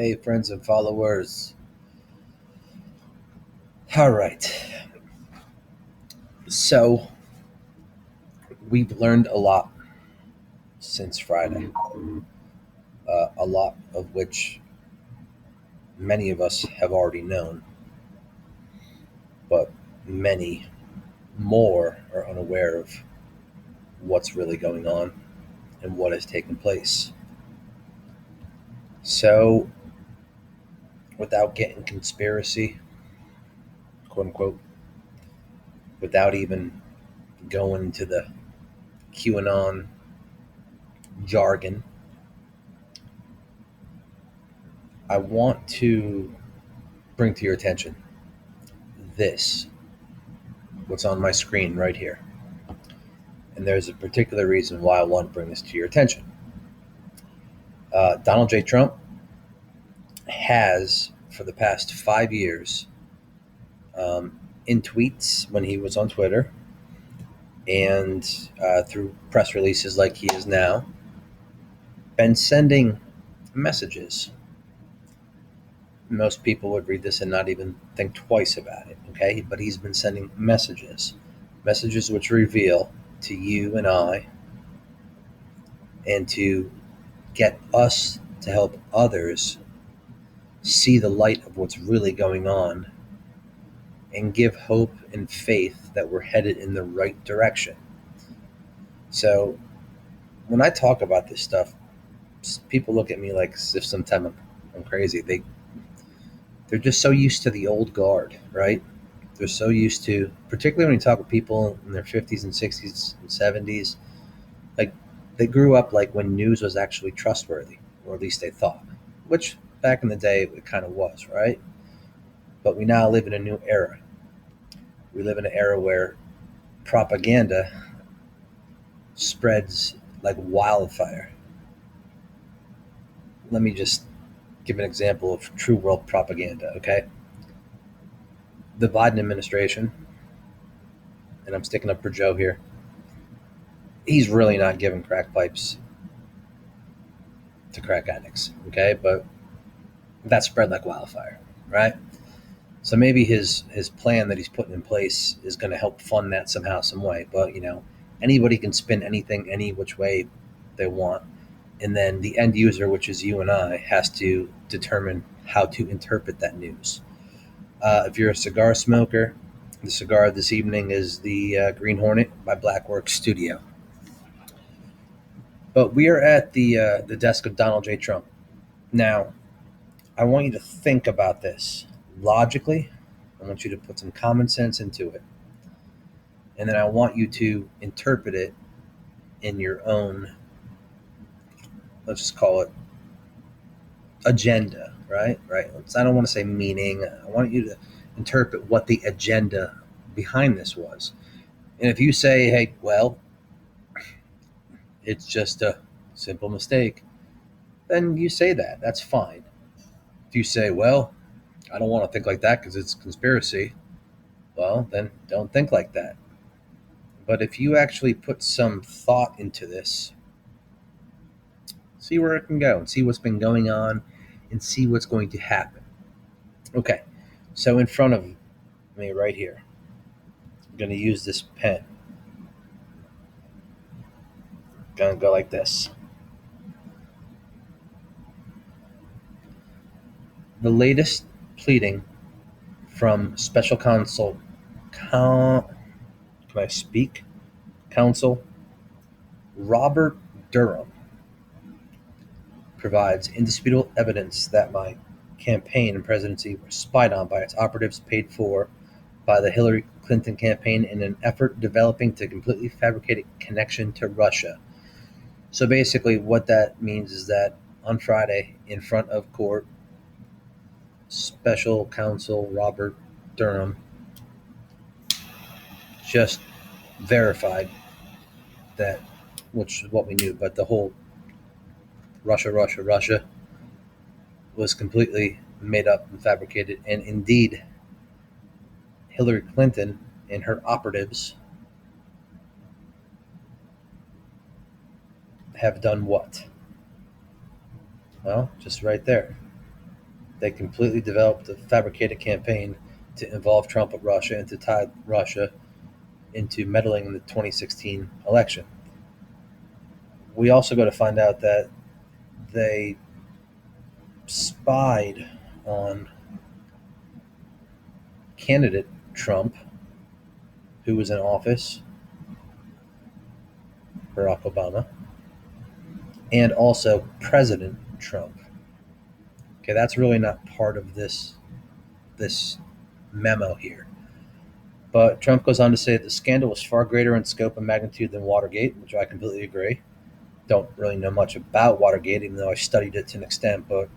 Hey, friends and followers. All right. So, we've learned a lot since Friday, a lot of which many of us have already known, but many more are unaware of what's really going on and what has taken place. So, without getting conspiracy, quote unquote, without even going into the QAnon jargon, I want to bring to your attention this, what's on my screen right here. And there's a particular reason why I want to bring this to your attention. Donald J. Trump has, for the past 5 years, in tweets when he was on Twitter and through press releases like he is now, been sending messages. Most people would read this and not even think twice about it, okay? But he's been sending messages which reveal to you and I and to get us to help others see the light of what's really going on and give hope and faith that we're headed in the right direction. So when I talk about this stuff, people look at me like as if sometimes I'm crazy. They're just so used to the old guard, right? They're so used to, particularly when you talk with people in their 50s and 60s and 70s, like they grew up like when news was actually trustworthy, or at least they thought, which back in the day it kind of was, right? But we now live in a new era. We live in an era where propaganda spreads like wildfire. Let me just give an example of true world propaganda, okay? The Biden administration, and I'm sticking up for Joe here, he's really not giving crack pipes to crack addicts, okay? But that spread like wildfire, right? So maybe his plan that he's putting in place is going to help fund that somehow, some way. But anybody can spin anything any which way they want, and then the end user, which is you and I, has to determine how to interpret that news. If you're a cigar smoker, the cigar this evening is the Green Hornet by Blackworks Studio. But we are at the desk of Donald J. Trump. Now, I want you to think about this logically. I want you to put some common sense into it. And then I want you to interpret it in your own, let's just call it agenda, right? Right. I don't want to say meaning. I want you to interpret what the agenda behind this was. And if you say, hey, well, it's just a simple mistake, then you say that. That's fine. If you say, well, I don't want to think like that because it's conspiracy, well, then don't think like that. But if you actually put some thought into this, see where it can go and see what's been going on and see what's going to happen. Okay, so in front of me right here, I'm going to use this pen. Going to go like this. The latest pleading from special counsel, can I speak? Counsel Robert Durham provides indisputable evidence that my campaign and presidency were spied on by its operatives paid for by the Hillary Clinton campaign in an effort developing to completely fabricate a connection to Russia. So basically, what that means is that on Friday, in front of court, special counsel Robert Durham just verified that, which is what we knew, but the whole Russia was completely made up and fabricated. And indeed, Hillary Clinton and her operatives have done what? Well, just right there. They completely developed a fabricated campaign to involve Trump with Russia and to tie Russia into meddling in the 2016 election. We also got to find out that they spied on candidate Trump, who was in office, Barack Obama, and also President Trump. Okay, that's really not part of this memo here. But Trump goes on to say that the scandal was far greater in scope and magnitude than Watergate, which I completely agree. Don't really know much about Watergate, even though I studied it to an extent. But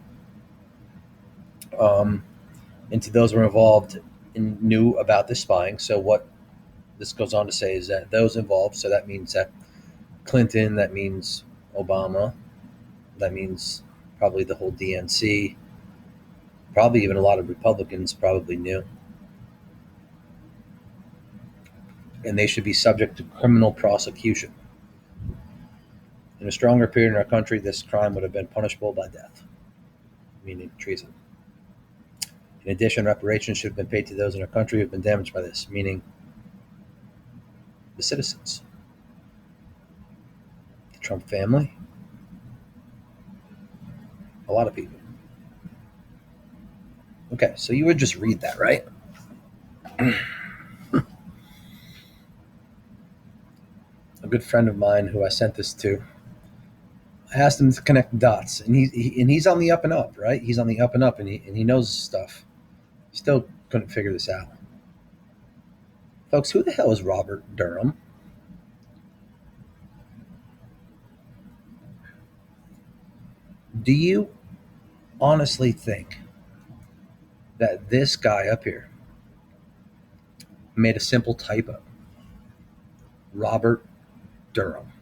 into those who were involved and knew about the spying. So what this goes on to say is that those involved. So that means that Clinton. That means Obama. That means probably the whole DNC. Probably even a lot of Republicans probably knew, and they should be subject to criminal prosecution. In a stronger period in our country, this crime would have been punishable by death, meaning treason. In addition, reparations should have been paid to those in our country who have been damaged by this, meaning the citizens, the Trump family, a lot of people. Okay, so you would just read that, right? A good friend of mine who I sent this to, I asked him to connect the dots, and he's on the up and up, right? He's on the up and up, and he knows stuff. He still couldn't figure this out. Folks, who the hell is Robert Durham? Do you honestly think that this guy up here made a simple typo? Robert Durham.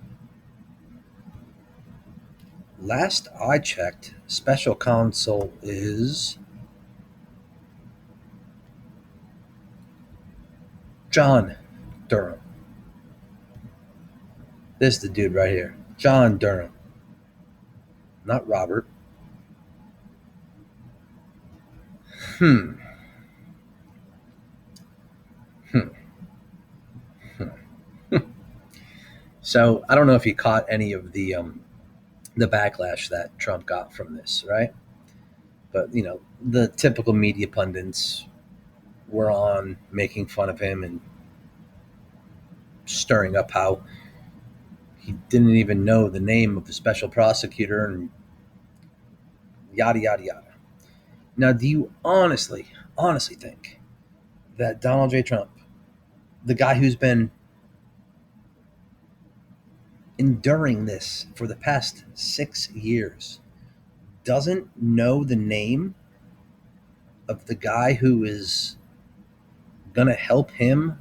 Last I checked, special counsel is John Durham. This is the dude right here. John Durham. Not Robert. Hmm. Hmm. Hmm. So I don't know if you caught any of the backlash that Trump got from this, right? But the typical media pundits were on making fun of him and stirring up how he didn't even know the name of the special prosecutor and yada yada yada. Now, do you honestly think that Donald J. Trump, the guy who's been enduring this for the past 6 years, doesn't know the name of the guy who is going to help him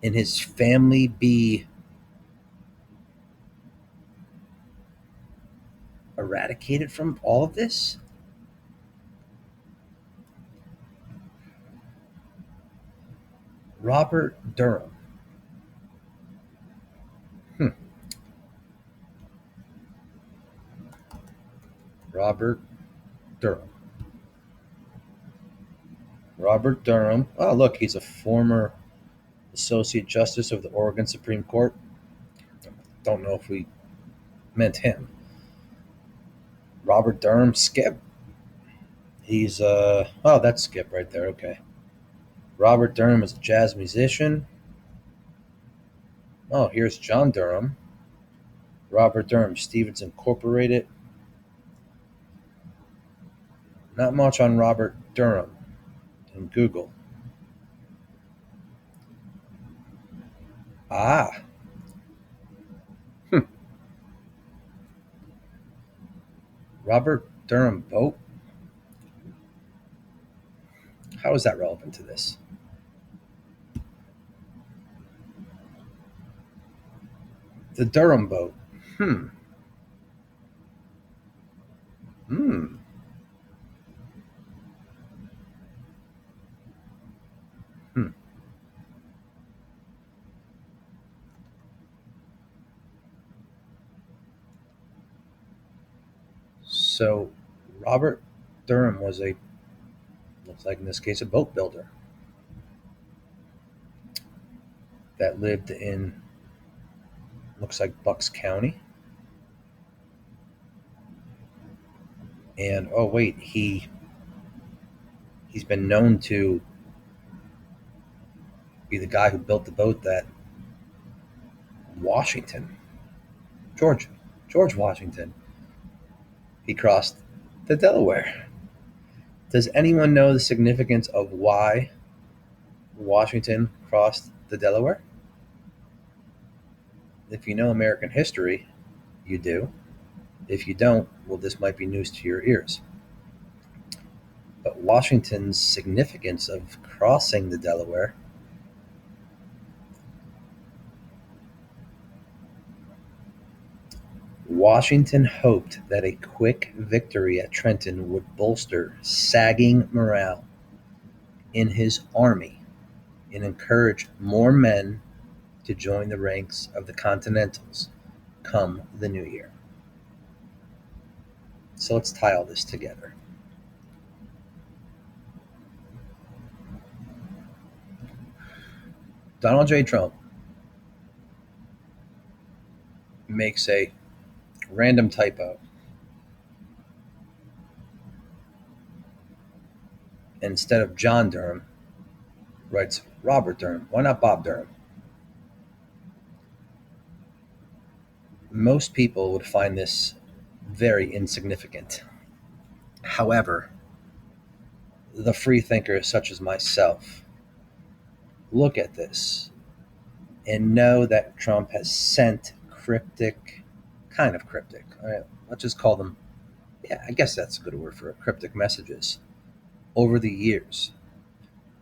and his family be eradicated from all of this? Robert Durham. Hmm. Robert Durham. Robert Durham. Oh, look, he's a former Associate Justice of the Oregon Supreme Court. Don't know if we meant him. Robert Durham, Skip. He's oh, that's Skip right there. Okay. Robert Durham is a jazz musician. Oh, here's John Durham. Robert Durham, Stevens Incorporated. Not much on Robert Durham in Google. Ah. Hmm. Robert Durham boat. How is that relevant to this? The Durham boat. Hmm. Hmm. Hmm. So, Robert Durham was looks like in this case, a boat builder that lived in, looks like Bucks County. And oh wait, he's been known to be the guy who built the boat that Washington, George George Washington, he crossed the Delaware. Does anyone know the significance of why Washington crossed the Delaware? If you know American history, you do. If you don't, well, this might be news to your ears. But Washington's significance of crossing the Delaware, Washington hoped that a quick victory at Trenton would bolster sagging morale in his army and encourage more men to join the ranks of the Continentals come the new year. So let's tie all this together. Donald J. Trump makes a random typo. Instead of John Durham, writes Robert Durham. Why not Bob Durham? Most people would find this very insignificant. However, the free thinkers such as myself look at this and know that Trump has sent kind of cryptic, all right, let's just call them, yeah, I guess that's a good word for it, cryptic messages over the years.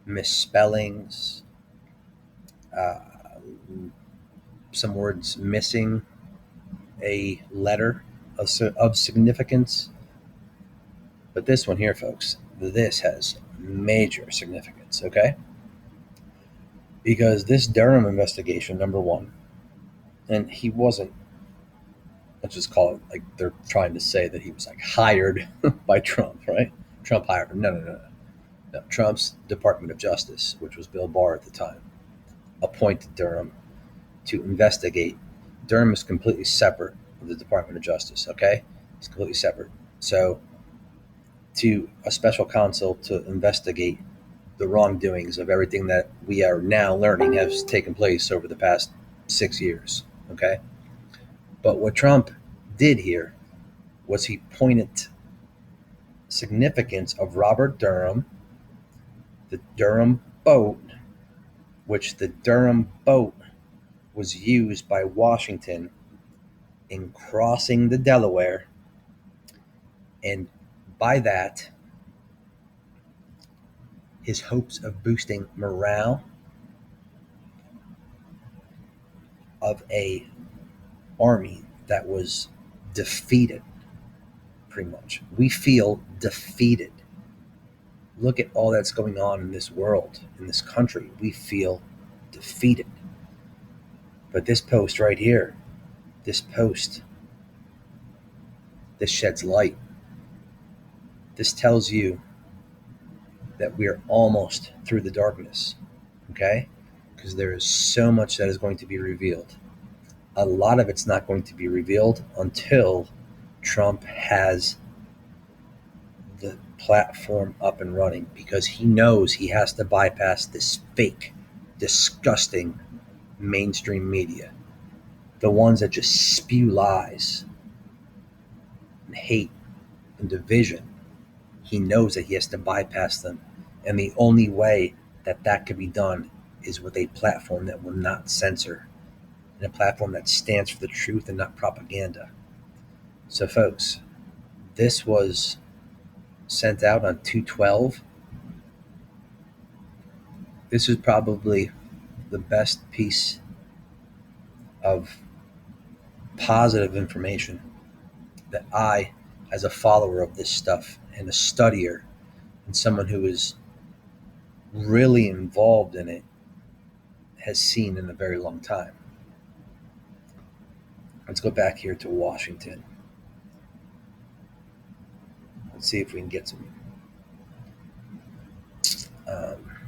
Misspellings, uh, some words missing a letter of significance. But this one here, folks, this has major significance, okay? Because this Durham investigation, number one, and he wasn't, let's just call it like they're trying to say that he was like hired by Trump, right? Trump hired him. No. Trump's Department of Justice, which was Bill Barr at the time, appointed Durham to investigate. Durham is completely separate from the Department of Justice, okay? It's completely separate. So, to a special counsel to investigate the wrongdoings of everything that we are now learning has taken place over the past 6 years, okay? But what Trump did here was he pointed significance of Robert Durham, the Durham boat, which the Durham boat was used by Washington in crossing the Delaware, and by that, his hopes of boosting morale of a army that was defeated, pretty much. We feel defeated. Look at all that's going on in this world, in this country. We feel defeated. But this post right here, this post, this sheds light. This tells you that we are almost through the darkness, okay? Because there is so much that is going to be revealed. A lot of it's not going to be revealed until Trump has the platform up and running, because he knows he has to bypass this fake, disgusting mainstream media, the ones that just spew lies and hate and division. He knows that he has to bypass them, and the only way that that could be done is with a platform that will not censor, and a platform that stands for the truth and not propaganda. So, folks, this was sent out on 2/12. This is probably the best piece of positive information that I, as a follower of this stuff and a studier and someone who is really involved in it, has seen in a very long time. Let's go back here to Washington. Let's see if we can get some. Um,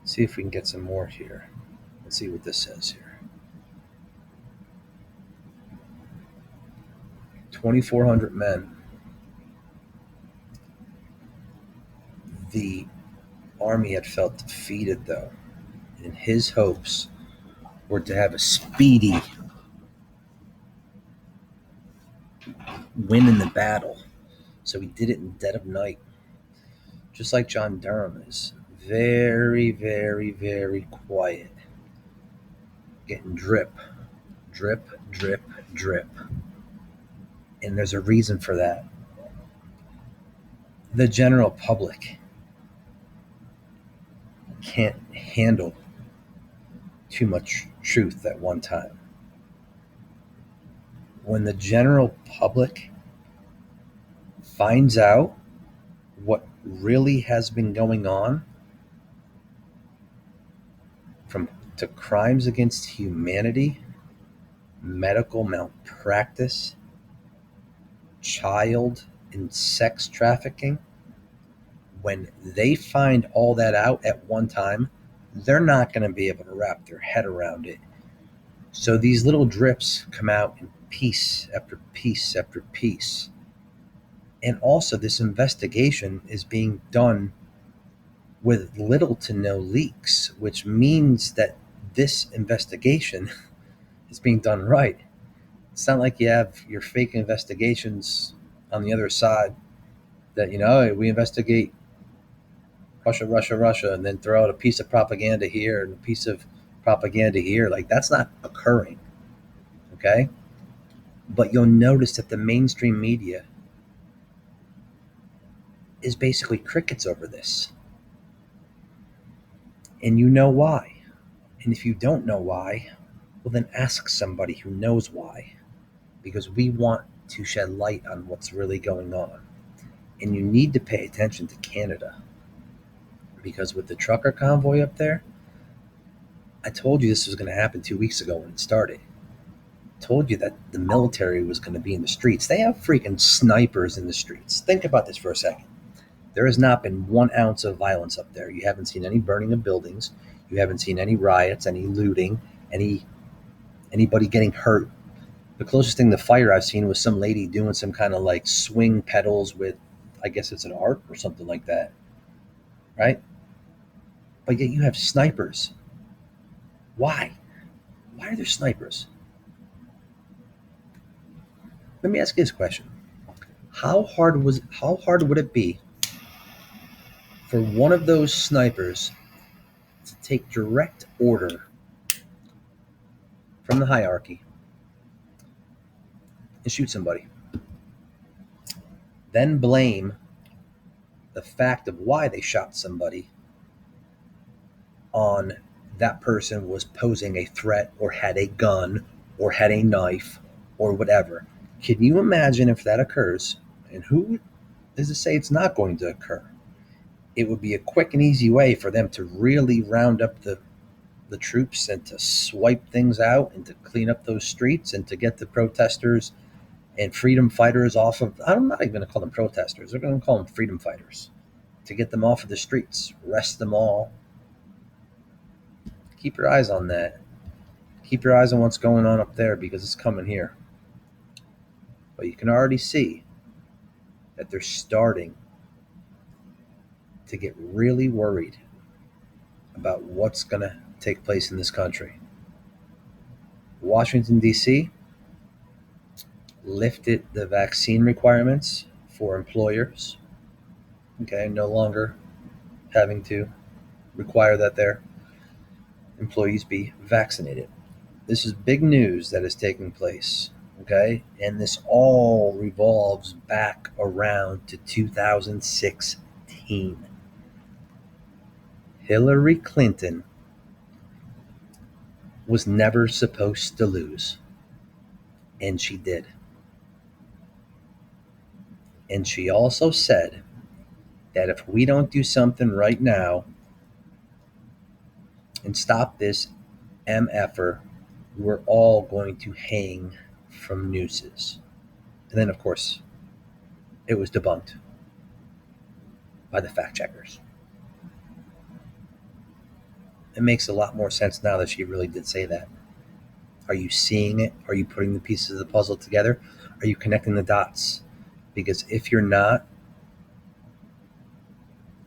see if we can get some more here. Let's see what this says here. 2,400 men. The army had felt defeated, though, and his hopes were to have a speedy win in the battle. So he did it in the dead of night, just like John Durham is. Very, very, very quiet. Getting drip, drip, drip, drip. And there's a reason for that. The general public can't handle too much truth at one time. When the general public finds out what really has been going on, from to crimes against humanity, medical malpractice, child and sex trafficking, when they find all that out at one time, they're not going to be able to wrap their head around it. So these little drips come out in piece after piece after piece. And also, this investigation is being done with little to no leaks, which means that this investigation is being done right. It's not like you have your fake investigations on the other side that, we investigate Russia, Russia, Russia, and then throw out a piece of propaganda here and a piece of propaganda here. Like, that's not occurring. Okay? But you'll notice that the mainstream media is basically crickets over this. And you know why. And if you don't know why, well, then ask somebody who knows why. Because we want to shed light on what's really going on. And you need to pay attention to Canada. Because with the trucker convoy up there, I told you this was going to happen 2 weeks ago when it started. I told you that the military was going to be in the streets. They have freaking snipers in the streets. Think about this for a second. There has not been 1 ounce of violence up there. You haven't seen any burning of buildings. You haven't seen any riots, any looting, anybody getting hurt. The closest thing to fire I've seen was some lady doing some kind of like swing pedals with, I guess it's an art or something like that, right? But yet you have snipers. Why? Why are there snipers? Let me ask you this question. How hard would it be for one of those snipers to take direct order from the hierarchy and shoot somebody, then blame the fact of why they shot somebody on that person was posing a threat or had a gun or had a knife or whatever? Can you imagine if that occurs? And who is to say it's not going to occur? It would be a quick and easy way for them to really round up the troops and to swipe things out and to clean up those streets and to get the protesters and freedom fighters off of, I'm not even going to call them protesters, they're going to call them freedom fighters, to get them off of the streets, arrest them all. Keep your eyes on that. Keep your eyes on what's going on up there, because it's coming here. But you can already see that they're starting to get really worried about what's going to take place in this country. Washington, D.C. lifted the vaccine requirements for employers. Okay, no longer having to require that their employees be vaccinated. This is big news that is taking place. Okay, and this all revolves back around to 2016. Hillary Clinton was never supposed to lose, and she did. And she also said that if we don't do something right now and stop this MFer, we're all going to hang from nooses. And then, of course, it was debunked by the fact checkers. It makes a lot more sense now that she really did say that. Are you seeing it? Are you putting the pieces of the puzzle together? Are you connecting the dots? Because if you're not,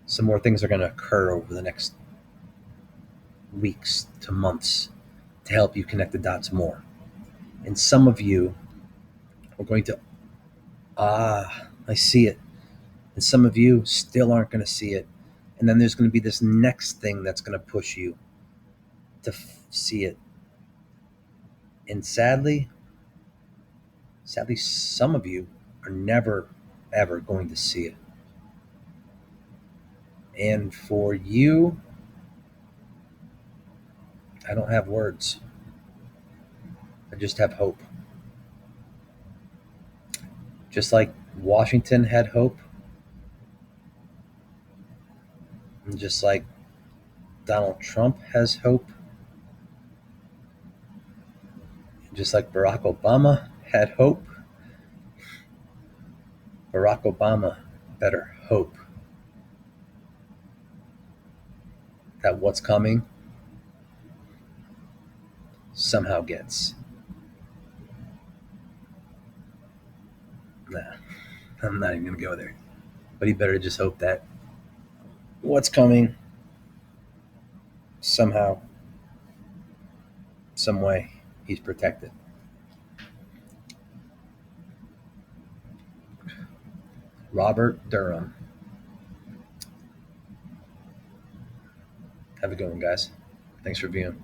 some more things are going to occur over the next weeks to months to help you connect the dots more. And some of you are going to, I see it. And some of you still aren't going to see it. And then there's going to be this next thing that's going to push you to see it. And sadly, some of you are never, ever going to see it. And for you, I don't have words. I just have hope. Just like Washington had hope, and just like Donald Trump has hope, and just like Barack Obama had hope, Barack Obama better hope that what's coming somehow gets. Nah, I'm not even going to go there. But he better just hope that what's coming somehow, some way, he's protected. Robert Durham. Have a good one, guys. Thanks for viewing.